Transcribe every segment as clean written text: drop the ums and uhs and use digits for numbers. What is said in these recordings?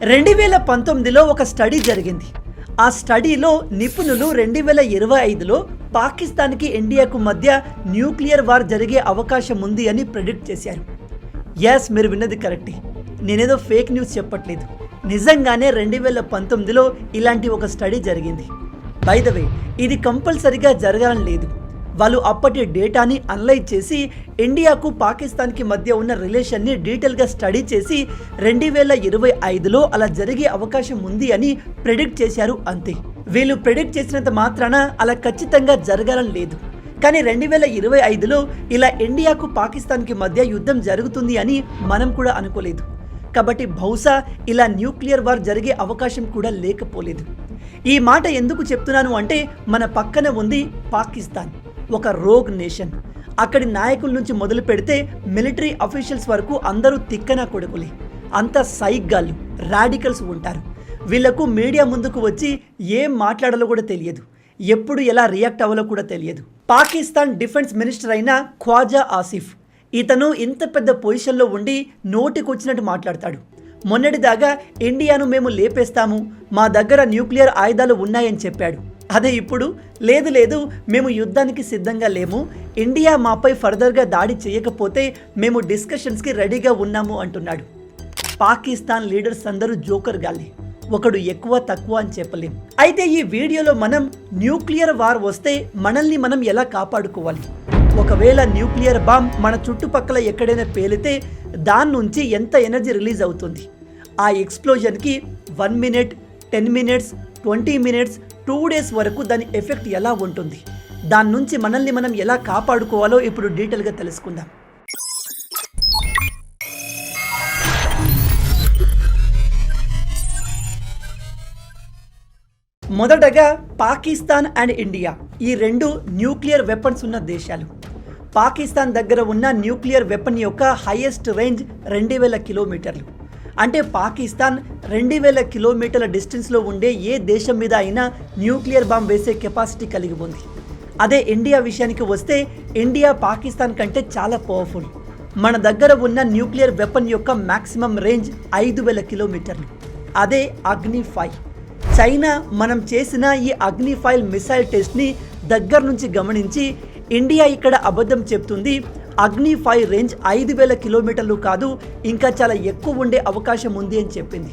2019లో ఒక స్టడీ జరిగింది. ఆ స్టడీలో నిపుణులు 2025లో పాకిస్తాన్కి ఇండియాకు మధ్య న్యూక్లియర్ వార్ జరిగే అవకాశం ఉంది అని ప్రెడిక్ట్ చేశారు. ఎస్, మీరు విన్నది కరెక్టే. నేనేదో ఫేక్ న్యూస్ చెప్పట్లేదు. నిజంగానే 2019లో ఇలాంటి ఒక స్టడీ జరిగింది. బై ద వే, ఇది కంపల్సరీగా జరగాలని లేదు. వాళ్ళు అప్పటి డేటాని అనలైజ్ చేసి ఇండియాకు పాకిస్తాన్కి మధ్య ఉన్న రిలేషన్ని డీటెయిల్గా స్టడీ చేసి 2025లో అలా జరిగే అవకాశం ఉంది అని ప్రెడిక్ట్ చేశారు అంతే. వీళ్ళు ప్రెడిక్ట్ చేసినంత మాత్రాన అలా ఖచ్చితంగా జరగాలని లేదు. కానీ 2025లో ఇలా ఇండియాకు పాకిస్తాన్కి మధ్య యుద్ధం జరుగుతుంది అని మనం కూడా అనుకోలేదు. కాబట్టి బహుశా ఇలా న్యూక్లియర్ వార్ జరిగే అవకాశం కూడా లేకపోలేదు. ఈ మాట ఎందుకు చెప్తున్నాను అంటే, మన పక్కన ఉంది పాకిస్తాన్, ఒక రోగ్ నేషన్. అక్కడి నాయకుల నుంచి మొదలు పెడితే మిలిటరీ అఫీషియల్స్ వరకు అందరూ తిక్కన కొడుకులే. అంత సైగ్గాళ్ళు, రాడికల్స్ ఉంటారు. వీళ్లకు మీడియా ముందుకు వచ్చి ఏం మాట్లాడాలో కూడా తెలియదు, ఎప్పుడు ఎలా రియాక్ట్ అవ్వాలో కూడా తెలియదు. పాకిస్తాన్ డిఫెన్స్ మినిస్టర్ అయిన ఖ్వాజా ఆసిఫ్, ఇతను ఇంత పెద్ద పొజిషన్లో ఉండి నోటికొచ్చినట్టు మాట్లాడతాడు. మొన్నటిదాకా ఇండియాను మేము లేపేస్తాము, మా దగ్గర న్యూక్లియర్ ఆయుధాలు ఉన్నాయని చెప్పాడు. అదే ఇప్పుడు లేదు మేము యుద్ధానికి సిద్ధంగా లేము, ఇండియా మాపై ఫర్దర్గా దాడి చేయకపోతే మేము డిస్కషన్స్కి రెడీగా ఉన్నాము అంటున్నాడు. పాకిస్తాన్ లీడర్స్ అందరూ జోకర్ గాలే, ఒకడు ఎక్కువ తక్కువ అని చెప్పలేం. అయితే ఈ వీడియోలో మనం న్యూక్లియర్ వార్ వస్తే మనల్ని మనం ఎలా కాపాడుకోవాలి, ఒకవేళ న్యూక్లియర్ బాంబ్ మన చుట్టుపక్కల ఎక్కడైనా పేలితే దాని నుంచి ఎంత ఎనర్జీ రిలీజ్ అవుతుంది, ఆ ఎక్స్ప్లోజన్కి 1 minute, 10 minutes, 20 minutes, 2 days వరకు దాని ఎఫెక్ట్ ఎలా ఉంటుంది, దాని నుంచి మనల్ని మనం ఎలా కాపాడుకోవాలో ఇప్పుడు డీటెయిల్గా తెలుసుకుందాం. మొదటగా పాకిస్తాన్ అండ్ ఇండియా, ఈ రెండు న్యూక్లియర్ వెపన్స్ ఉన్న దేశాలు. పాకిస్తాన్ దగ్గర ఉన్న న్యూక్లియర్ వెపన్ యొక్క హైయెస్ట్ రేంజ్ 2000 కిలోమీటర్లు. అంటే పాకిస్తాన్ 2000 కిలోమీటర్ల డిస్టెన్స్లో ఉండే ఏ దేశం మీద అయినా న్యూక్లియర్ బాంబ్ వేసే కెపాసిటీ కలిగి ఉంది. అదే ఇండియా విషయానికి వస్తే, ఇండియా పాకిస్తాన్ కంటే చాలా పవర్ఫుల్. మన దగ్గర ఉన్న న్యూక్లియర్ వెపన్ యొక్క మ్యాక్సిమం రేంజ్ 5000 కిలోమీటర్లు. అదే అగ్ని-5. చైనా మనం చేసిన ఈ అగ్ని-5 మిసైల్ టెస్ట్ని దగ్గర నుంచి గమనించి ఇండియా ఇక్కడ అబద్ధం చెప్తుంది, అగ్ని-5 రేంజ్ 5000 కిలోమీటర్లు కాదు, ఇంకా చాలా ఎక్కువ ఉండే అవకాశం ఉంది అని చెప్పింది.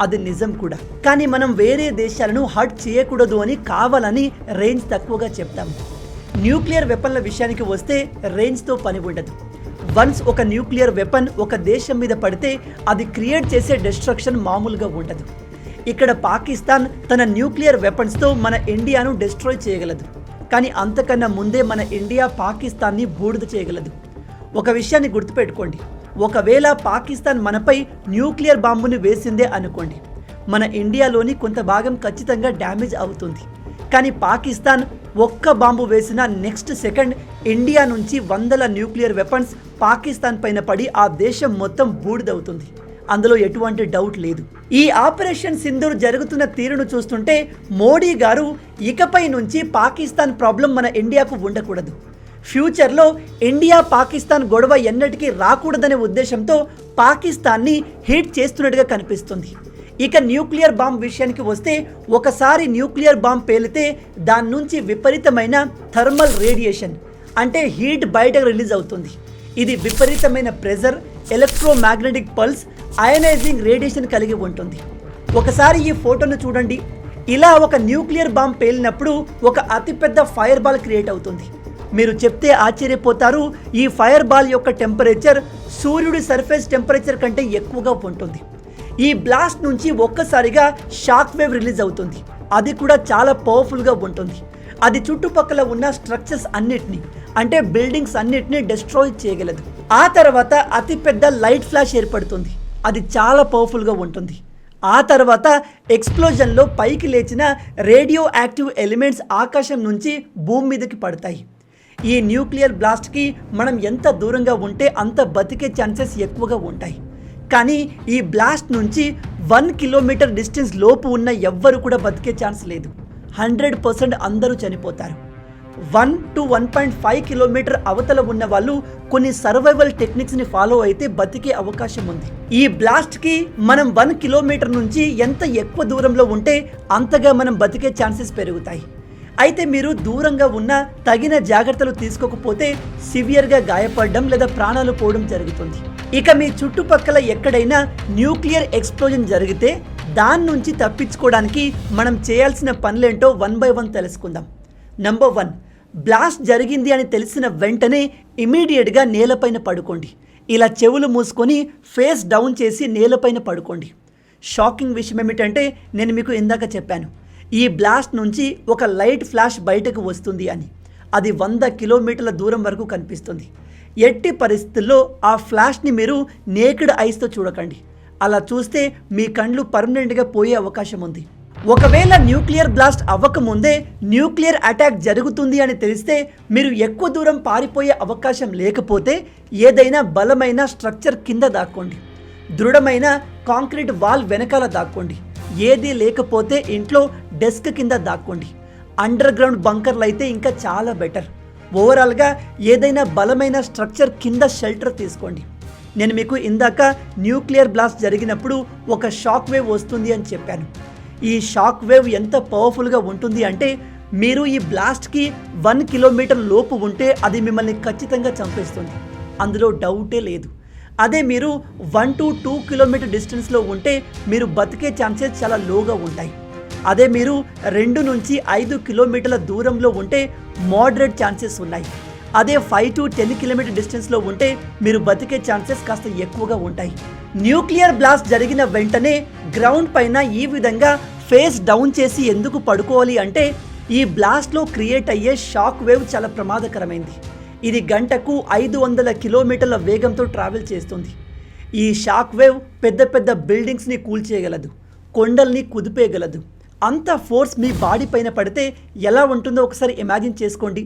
అది నిజం కూడా. కానీ మనం వేరే దేశాలను హర్ట్ చేయకూడదు అని కావాలని రేంజ్ తక్కువగా చెప్తాము. న్యూక్లియర్ వెపన్ల విషయానికి వస్తే రేంజ్తో పని ఉండదు. వన్స్ ఒక న్యూక్లియర్ వెపన్ ఒక దేశం మీద పడితే అది క్రియేట్ చేసే డిస్ట్రక్షన్ మామూలుగా ఉండదు. ఇక్కడ పాకిస్తాన్ తన న్యూక్లియర్ వెపన్స్తో మన ఇండియాను డిస్ట్రాయ్ చేయగలదు. కానీ అంతకన్నా ముందే మన ఇండియా పాకిస్తాన్ని బూడిద చేయగలదు. ఒక విషయాన్ని గుర్తుపెట్టుకోండి, ఒకవేళ పాకిస్తాన్ మనపై న్యూక్లియర్ బాంబుని వేసిందే అనుకోండి, మన ఇండియాలోని కొంత భాగం ఖచ్చితంగా డ్యామేజ్ అవుతుంది. కానీ పాకిస్తాన్ ఒక్క బాంబు వేసిన నెక్స్ట్ సెకండ్ ఇండియా నుంచి 100 న్యూక్లియర్ వెపన్స్ పాకిస్తాన్ పైన పడి ఆ దేశం మొత్తం బూడిదవుతుంది. అందులో ఎటువంటి డౌట్ లేదు. ఈ ఆపరేషన్ సింధూర్ జరుగుతున్న తీరును చూస్తుంటే మోడీ గారు ఇకపై నుంచి పాకిస్తాన్ ప్రాబ్లం మన ఇండియాకు ఉండకూడదు, ఫ్యూచర్లో ఇండియా పాకిస్తాన్ గొడవ ఎన్నటికీ రాకూడదనే ఉద్దేశంతో పాకిస్తాన్ని హీట్ చేస్తున్నట్టుగా కనిపిస్తుంది. ఇక న్యూక్లియర్ బాంబ్ విషయానికి వస్తే, ఒకసారి న్యూక్లియర్ బాంబ్ పేలితే దాని నుంచి విపరీతమైన థర్మల్ రేడియేషన్ అంటే హీట్ బయటకు రిలీజ్ అవుతుంది. ఇది విపరీతమైన pressure, electromagnetic pulse, ionising radiation కలిగి ఉంటుంది. ఒకసారి ఈ ఫోటోను చూడండి. ఇలా ఒక న్యూక్లియర్ బాంబ్ పేలినప్పుడు ఒక అతిపెద్ద ఫైర్ బాల్ క్రియేట్ అవుతుంది. మీరు చెప్తే ఆశ్చర్యపోతారు, ఈ ఫైర్ బాల్ యొక్క టెంపరేచర్ సూర్యుడి సర్ఫేస్ టెంపరేచర్ కంటే ఎక్కువగా ఉంటుంది. ఈ బ్లాస్ట్ నుంచి ఒక్కసారిగా షాక్ వేవ్ రిలీజ్ అవుతుంది. అది కూడా చాలా పవర్ఫుల్గా ఉంటుంది. అది చుట్టుపక్కల ఉన్న స్ట్రక్చర్స్ అన్నిటినీ అంటే బిల్డింగ్స్ అన్నిటినీ డిస్ట్రాయ్ చేయగలదు. ఆ తర్వాత అతిపెద్ద లైట్ ఫ్లాష్ ఏర్పడుతుంది. అది చాలా పవర్ఫుల్గా ఉంటుంది. ఆ తర్వాత ఎక్స్ప్లోజన్లో పైకి లేచిన రేడియో యాక్టివ్ ఎలిమెంట్స్ ఆకాశం నుంచి భూమి మీదకి పడతాయి. ఈ న్యూక్లియర్ బ్లాస్ట్కి మనం ఎంత దూరంగా ఉంటే అంత బతికే ఛాన్సెస్ ఎక్కువగా ఉంటాయి. కానీ ఈ బ్లాస్ట్ నుంచి 1 కిలోమీటర్ డిస్టెన్స్ లోపు ఉన్న ఎవ్వరు కూడా బతికే ఛాన్స్ లేదు. 100% అందరూ చనిపోతారు. 1-1.5 కిలోమీటర్ అవతల ఉన్న వాళ్ళు కొన్ని సర్వైవల్ టెక్నిక్స్ని ఫాలో అయితే బతికే అవకాశం ఉంది. ఈ బ్లాస్ట్కి మనం 1 కిలోమీటర్ నుంచి ఎంత ఎక్కువ దూరంలో ఉంటే అంతగా మనం బతికే ఛాన్సెస్ పెరుగుతాయి. అయితే మీరు దూరంగా ఉన్న తగిన జాగ్రత్తలు తీసుకోకపోతే సివియర్గా గాయపడడం లేదా ప్రాణాలు పోవడం జరుగుతుంది. ఇక మీ చుట్టుపక్కల ఎక్కడైనా న్యూక్లియర్ ఎక్స్ప్లోజన్ జరిగితే దాని నుంచి తప్పించుకోవడానికి మనం చేయాల్సిన పనులేంటో 1 by 1 తెలుసుకుందాం. నంబర్ 1, బ్లాస్ట్ జరిగింది అని తెలిసిన వెంటనే ఇమీడియట్గా నేలపైన పడుకోండి. ఇలా చెవులు మూసుకొని ఫేస్ డౌన్ చేసి నేలపైన పడుకోండి. షాకింగ్ విషయం ఏమిటంటే నేను మీకు ఇందాక చెప్పాను, ఈ బ్లాస్ట్ నుంచి ఒక లైట్ ఫ్లాష్ బయటకు వస్తుంది అని. అది 100 కిలోమీటర్ల దూరం వరకు కనిపిస్తుంది. ఎట్టి పరిస్థితుల్లో ఆ ఫ్లాష్ని మీరు నేకెడ్ ఐస్తో చూడకండి. అలా చూస్తే మీ కళ్ళు పర్మనెంట్గా పోయే అవకాశం ఉంది. ఒకవేళ న్యూక్లియర్ బ్లాస్ట్ అవ్వకముందే న్యూక్లియర్ అటాక్ జరుగుతుంది అని తెలిస్తే మీరు ఎక్కువ దూరం పారిపోయే అవకాశం లేకపోతే ఏదైనా బలమైన స్ట్రక్చర్ కింద దాక్కోండి. దృఢమైన కాంక్రీట్ వాల్ వెనకాల దాక్కోండి. ఏది లేకపోతే ఇంట్లో డెస్క్ కింద దాక్కోండి. అండర్ గ్రౌండ్ బంకర్లు అయితే ఇంకా చాలా బెటర్. ఓవరాల్గా ఏదైనా బలమైన స్ట్రక్చర్ కింద షెల్టర్ తీసుకోండి. నేను మీకు ఇందాక న్యూక్లియర్ బ్లాస్ట్ జరిగినప్పుడు ఒక షాక్ వేవ్ వస్తుంది అని చెప్పాను. ఈ షాక్ వేవ్ ఎంత పవర్ఫుల్గా ఉంటుంది అంటే మీరు ఈ బ్లాస్ట్కి 1 కిలోమీటర్ లోపు ఉంటే అది మిమ్మల్ని ఖచ్చితంగా చంపేస్తుంది, అందులో డౌటే లేదు. అదే మీరు 1 to 2 కిలోమీటర్ డిస్టెన్స్లో ఉంటే మీరు బతికే ఛాన్సెస్ చాలా లోగా ఉంటాయి. అదే మీరు 2 నుంచి 5 కిలోమీటర్ల దూరంలో ఉంటే మోడరేట్ ఛాన్సెస్ ఉన్నాయి. అదే 5 to 10 కిలోమీటర్ డిస్టెన్స్లో ఉంటే మీరు బతికే ఛాన్సెస్ కాస్త ఎక్కువగా ఉంటాయి. న్యూక్లియర్ బ్లాస్ట్ జరిగిన వెంటనే గ్రౌండ్ పైన ఈ విధంగా ఫేస్ డౌన్ చేసి ఎందుకు పడుకోవాలి అంటే ఈ బ్లాస్ట్లో క్రియేట్ అయ్యే షాక్ వేవ్ చాలా ప్రమాదకరమైంది. ఇది గంటకు 500 కిలోమీటర్ల వేగంతో ట్రావెల్ చేస్తుంది. ఈ షాక్ వేవ్ పెద్ద పెద్ద బిల్డింగ్స్ని కూల్చేయగలదు, కొండల్ని కుదిపేయగలదు. అంత ఫోర్స్ మీ బాడీ పైన పడితే ఎలా ఉంటుందో ఒకసారి ఇమాజిన్ చేసుకోండి.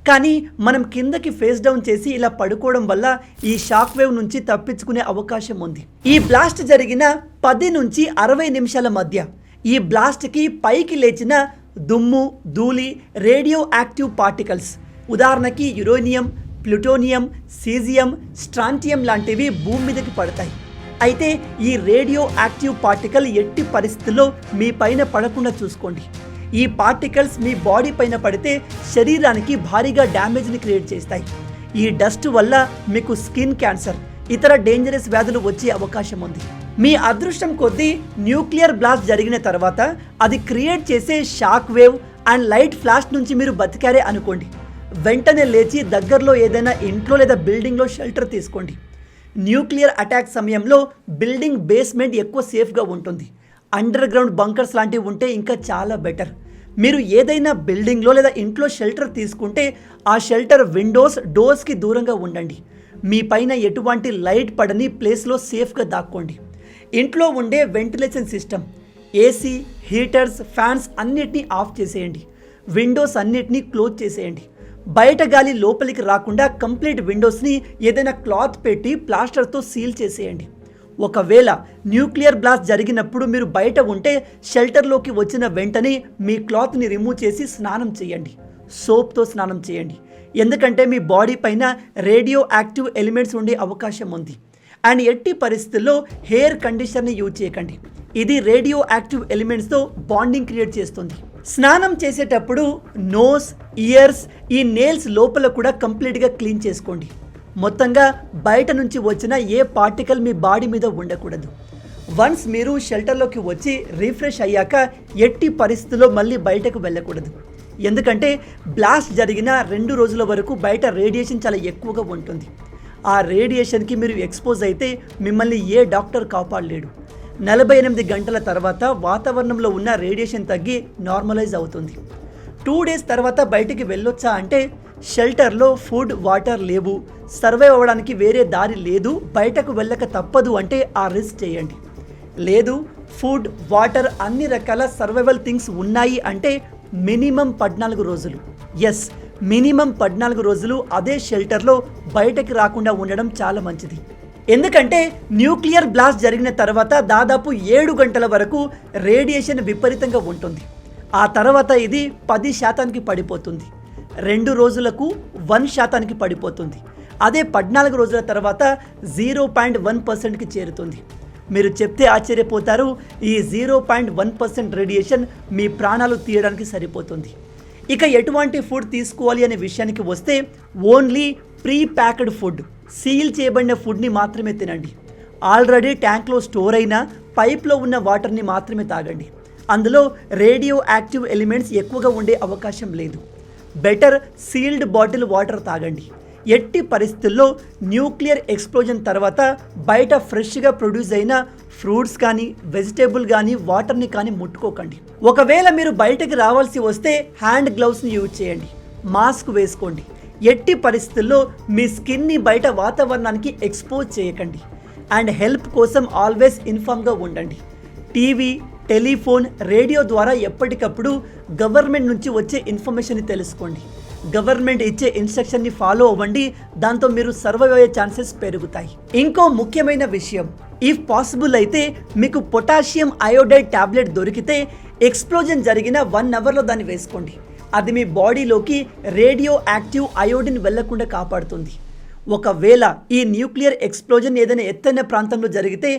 కానీ మనం కిందకి ఫేస్ డౌన్ చేసి ఇలా పడుకోవడం వల్ల ఈ షాక్ వేవ్ నుంచి తప్పించుకునే అవకాశం ఉంది. ఈ బ్లాస్ట్ జరిగిన 10 నుంచి 60 నిమిషాల మధ్య ఈ బ్లాస్ట్కి పైకి లేచిన దుమ్ము, ధూళి, రేడియో యాక్టివ్ పార్టికల్స్, ఉదాహరణకి యురేనియం, ప్లూటోనియం, సీజియం, స్ట్రాంటియం లాంటివి భూమి మీదకి పడతాయి. అయితే ఈ రేడియో యాక్టివ్ పార్టికల్ ఎట్టి పరిస్థితుల్లో మీ పైన పడకుండా చూసుకోండి. ఈ పార్టికల్స్ మీ బాడీ పైన పడితే శరీరానికి భారీగా డ్యామేజ్ని క్రియేట్ చేస్తాయి. ఈ డస్ట్ వల్ల మీకు స్కిన్ క్యాన్సర్, ఇతర డేంజరస్ వ్యాధులు వచ్చే అవకాశం ఉంది. మీ అదృష్టం కొద్దీ న్యూక్లియర్ బ్లాస్ట్ జరిగిన తర్వాత అది క్రియేట్ చేసే shock wave and light flash నుంచి మీరు బతికారే అనుకోండి. వెంటనే లేచి దగ్గరలో ఏదైనా ఇంట్లో లేదా బిల్డింగ్లో షెల్టర్ తీసుకోండి. న్యూక్లియర్ అటాక్ సమయంలో బిల్డింగ్ బేస్మెంట్ ఎక్కువ సేఫ్గా ఉంటుంది. అండర్ గ్రౌండ్ బంకర్స్ లాంటివి ఉంటే ఇంకా చాలా బెటర్. మీరు ఏదైనా బిల్డింగ్లో లేదా ఇంట్లో షెల్టర్ తీసుకుంటే ఆ షెల్టర్ విండోస్, డోర్స్కి దూరంగా ఉండండి. మీ పైన ఎటువంటి లైట్ పడని ప్లేస్లో సేఫ్గా దాక్కోండి. ఇంట్లో ఉండే ventilation system, AC, heaters, fans అన్నిటినీ ఆఫ్ చేసేయండి. విండోస్ అన్నిటినీ క్లోజ్ చేసేయండి. బయట గాలి లోపలికి రాకుండా కంప్లీట్ విండోస్ని ఏదైనా క్లాత్ పెట్టి ప్లాస్టర్తో సీల్ చేసేయండి. ఒకవేళ న్యూక్లియర్ బ్లాస్ట్ జరిగినప్పుడు మీరు బయట ఉంటే షెల్టర్లోకి వచ్చిన వెంటనే మీ క్లాత్ని రిమూవ్ చేసి స్నానం చేయండి. సోప్తో స్నానం చేయండి. ఎందుకంటే మీ బాడీ పైన రేడియో యాక్టివ్ ఎలిమెంట్స్ ఉండే అవకాశం ఉంది. అండ్ ఎట్టి పరిస్థితుల్లో హెయిర్ కండిషనర్ని యూజ్ చేయకండి. ఇది రేడియో యాక్టివ్ ఎలిమెంట్స్తో బాండింగ్ క్రియేట్ చేస్తుంది. స్నానం చేసేటప్పుడు నోస్, ఇయర్స్, ఈ నెయిల్స్ లోపల కూడా కంప్లీట్గా క్లీన్ చేసుకోండి. మొత్తంగా బయట నుంచి వచ్చిన ఏ పార్టికల్ మీ బాడీ మీద ఉండకూడదు. వన్స్ మీరు షెల్టర్లోకి వచ్చి రిఫ్రెష్ అయ్యాక ఎట్టి పరిస్థితుల్లో మళ్ళీ బయటకు వెళ్ళకూడదు. ఎందుకంటే బ్లాస్ట్ జరిగిన 2 రోజుల వరకు బయట రేడియేషన్ చాలా ఎక్కువగా ఉంటుంది. ఆ రేడియేషన్కి మీరు ఎక్స్పోజ్ అయితే మిమ్మల్ని ఏ డాక్టర్ కాపాడలేడు. 48 గంటల తర్వాత వాతావరణంలో ఉన్న రేడియేషన్ తగ్గి నార్మలైజ్ అవుతుంది. 2 డేస్ తర్వాత బయటికి వెళ్ళొచ్చా అంటే షెల్టర్లో ఫుడ్, వాటర్ లేవు, సర్వైవ్ అవ్వడానికి వేరే దారి లేదు, బయటకు వెళ్ళక తప్పదు అంటే ఆ రిస్క్ చేయండి. లేదు, ఫుడ్, వాటర్, అన్ని రకాల సర్వైవల్ థింగ్స్ ఉన్నాయి అంటే మినిమం 14 రోజులు, ఎస్ మినిమం 14 రోజులు అదే షెల్టర్లో బయటకి రాకుండా ఉండడం చాలా మంచిది. ఎందుకంటే న్యూక్లియర్ బ్లాస్ట్ జరిగిన తర్వాత దాదాపు 7 గంటల వరకు రేడియేషన్ విపరీతంగా ఉంటుంది. ఆ తర్వాత ఇది 10% పడిపోతుంది. 2 రోజులకు 1% పడిపోతుంది. అదే 14 రోజుల తర్వాత 0.1%కి చేరుతుంది. మీరు చెప్తే ఆశ్చర్యపోతారు. ఈ 0.1% రేడియేషన్ మీ ప్రాణాలు తీయడానికి సరిపోతుంది. ఇక ఎటువంటి ఫుడ్ తీసుకోవాలి అనే విషయానికి వస్తే only pre packed food, seal చేయబడిన ఫుడ్ని మాత్రమే తినండి. ఆల్రెడీ ట్యాంక్లో స్టోర్ అయిన పైప్లో ఉన్న వాటర్ని మాత్రమే తాగండి. అందులో రేడియో యాక్టివ్ ఎలిమెంట్స్ ఎక్కువగా ఉండే అవకాశం లేదు. బెటర్ సీల్డ్ బాటిల్ వాటర్ తాగండి. ఎట్టి పరిస్థితుల్లో న్యూక్లియర్ ఎక్స్ప్లోజన్ తర్వాత బయట ఫ్రెష్గా ప్రొడ్యూస్ అయిన ఫ్రూట్స్ కానీ వెజిటేబుల్ కానీ వాటర్ని కానీ ముట్టుకోకండి. ఒకవేళ మీరు బయటకు రావాల్సి వస్తే హ్యాండ్ గ్లౌస్ని యూజ్ చేయండి. మాస్క్ వేసుకోండి. ఎట్టి పరిస్థితుల్లో మీ స్కిన్ని బయట వాతావరణానికి ఎక్స్పోజ్ చేయకండి. అండ్ హెల్ప్ కోసం ఆల్వేస్ ఇన్ఫామ్గా ఉండండి. టీవీ, టెలిఫోన్, రేడియో ద్వారా ఎప్పటికప్పుడు గవర్నమెంట్ నుంచి వచ్చే ఇన్ఫర్మేషన్ని తెలుసుకోండి. గవర్నమెంట్ ఇచ్చే ఇన్స్ట్రక్షన్ని ఫాలో అవ్వండి. దాంతో మీరు సర్వైవ్ అయ్యే ఛాన్సెస్ పెరుగుతాయి. ఇంకో ముఖ్యమైన విషయం, ఇఫ్ పాసిబుల్ అయితే మీకు పొటాషియం అయోడైడ్ టాబ్లెట్ దొరికితే ఎక్స్ప్లోజన్ జరిగిన 1 అవర్లో దాన్ని వేసుకోండి. అది మీ బాడీలోకి రేడియో యాక్టివ్ అయోడిన్ వెళ్లకుండా కాపాడుతుంది. ఒకవేళ ఈ న్యూక్లియర్ ఎక్స్ప్లోజన్ ఏదైనా ఎత్తైన ప్రాంతంలో జరిగితే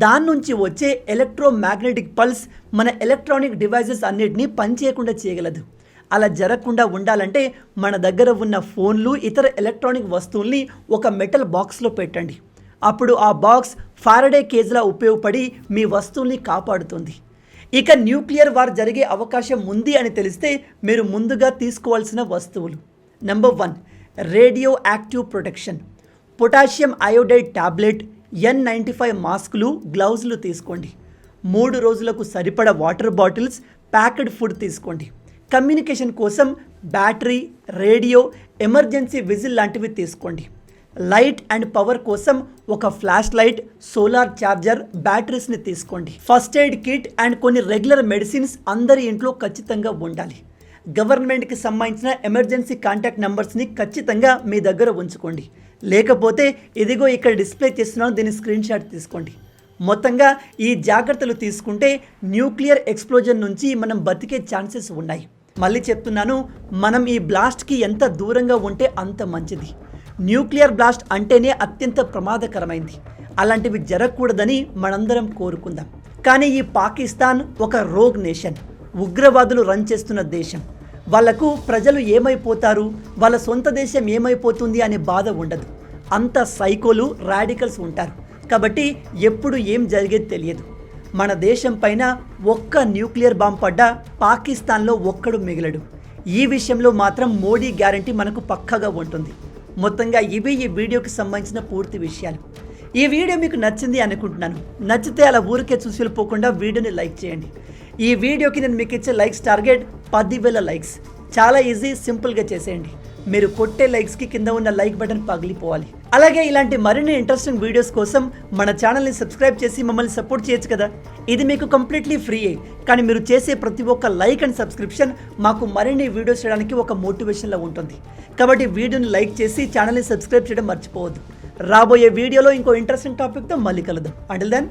దాని నుంచి వచ్చే ఎలక్ట్రోమాగ్నెటిక్ పల్స్ మన ఎలక్ట్రానిక్ డివైజెస్ అన్నిటినీ పనిచేయకుండా చేయగలదు. అలా జరగకుండా ఉండాలంటే మన దగ్గర ఉన్న ఫోన్లు, ఇతర ఎలక్ట్రానిక్ వస్తువుల్ని ఒక మెటల్ బాక్స్లో పెట్టండి. అప్పుడు ఆ బాక్స్ ఫారడే కేజ్లా ఉపయోగపడి మీ వస్తువుల్ని కాపాడుతుంది. ఇక న్యూక్లియర్ వార్ జరిగే అవకాశం ఉంది అని తెలిస్తే మీరు ముందుగా తీసుకోవాల్సిన వస్తువులు: number 1, radio active protection. Potassium iodide tablet, N95 మాస్కులు, గ్లౌజులు తీసుకోండి. 3 రోజులకు సరిపడ వాటర్ బాటిల్స్, ప్యాక్డ్ ఫుడ్ తీసుకోండి. కమ్యూనికేషన్ కోసం బ్యాటరీ, రేడియో, ఎమర్జెన్సీ విజిల్ లాంటివి తీసుకోండి. లైట్ అండ్ పవర్ కోసం ఒక ఫ్లాష్ లైట్, సోలార్ ఛార్జర్, బ్యాటరీస్ని తీసుకోండి. ఫస్ట్ ఎయిడ్ కిట్ అండ్ కొన్ని రెగ్యులర్ మెడిసిన్స్ అందరి ఇంట్లో ఖచ్చితంగా ఉండాలి. గవర్నమెంట్కి సంబంధించిన ఎమర్జెన్సీ కాంటాక్ట్ నెంబర్స్ని ఖచ్చితంగా మీ దగ్గర ఉంచుకోండి. లేకపోతే ఇదిగో ఇక్కడ డిస్ప్లే చేస్తున్నాను, దీని స్క్రీన్ షాట్ తీసుకోండి. మొత్తంగా ఈ జాగ్రత్తలు తీసుకుంటే న్యూక్లియర్ ఎక్స్ప్లోజన్ నుంచి మనం బతికే ఛాన్సెస్ ఉన్నాయి. మళ్ళీ చెప్తున్నాను, మనం ఈ బ్లాస్ట్కి ఎంత దూరంగా ఉంటే అంత మంచిది. న్యూక్లియర్ బ్లాస్ట్ అంటేనే అత్యంత ప్రమాదకరమైంది. అలాంటివి జరగకూడదని మనందరం కోరుకుందాం. కానీ ఈ పాకిస్తాన్ ఒక రోగ్ నేషన్, ఉగ్రవాదులు రన్ చేస్తున్న దేశం. వాళ్లకు ప్రజలు ఏమైపోతారు, వాళ్ళ సొంత దేశం ఏమైపోతుంది అనే బాధ ఉండదు. అంత సైకోలు, రాడికల్స్ ఉంటారు. కాబట్టి ఎప్పుడు ఏం జరిగేది తెలియదు. మన దేశం పైన ఒక్క న్యూక్లియర్ బాంబ్ పడ్డా పాకిస్తాన్లో ఒక్కడు మిగలడు. ఈ విషయంలో మాత్రం మోడీ గ్యారంటీ మనకు పక్కాగా ఉంటుంది. మొత్తంగా ఇవి ఈ వీడియోకి సంబంధించిన పూర్తి విషయాలు. ఈ వీడియో మీకు నచ్చింది అనుకుంటున్నాను. నచ్చితే అలా ఊరికే చూసి వెళ్ళిపోకుండా వీడియోని లైక్ చేయండి. ఈ వీడియోకి నేను మీకు ఇచ్చే లైక్స్ టార్గెట్ 10,000 లైక్స్. చాలా ఈజీ, సింపుల్గా చేసేయండి. మీరు కొట్టే లైక్స్కి కింద ఉన్న లైక్ బటన్ పగిలిపోవాలి. అలాగే ఇలాంటి మరిన్ని ఇంట్రెస్టింగ్ వీడియోస్ కోసం మన ఛానల్ని సబ్స్క్రైబ్ చేసి మమ్మల్ని సపోర్ట్ చేయొచ్చు కదా. ఇది మీకు కంప్లీట్లీ ఫ్రీయే. కానీ మీరు చేసే ప్రతి ఒక్క లైక్ అండ్ సబ్స్క్రిప్షన్ మాకు మరిన్ని వీడియోస్ చేయడానికి ఒక మోటివేషన్లా ఉంటుంది. కాబట్టి వీడియోని లైక్ చేసి ఛానల్ని సబ్స్క్రైబ్ చేయడం మర్చిపోవద్దు. రాబోయే వీడియోలో ఇంకో ఇంట్రెస్టింగ్ టాపిక్తో మళ్ళీ కలుద్దాం. అంటిల్ దెన్,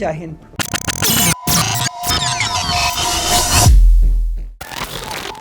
జై హింద్.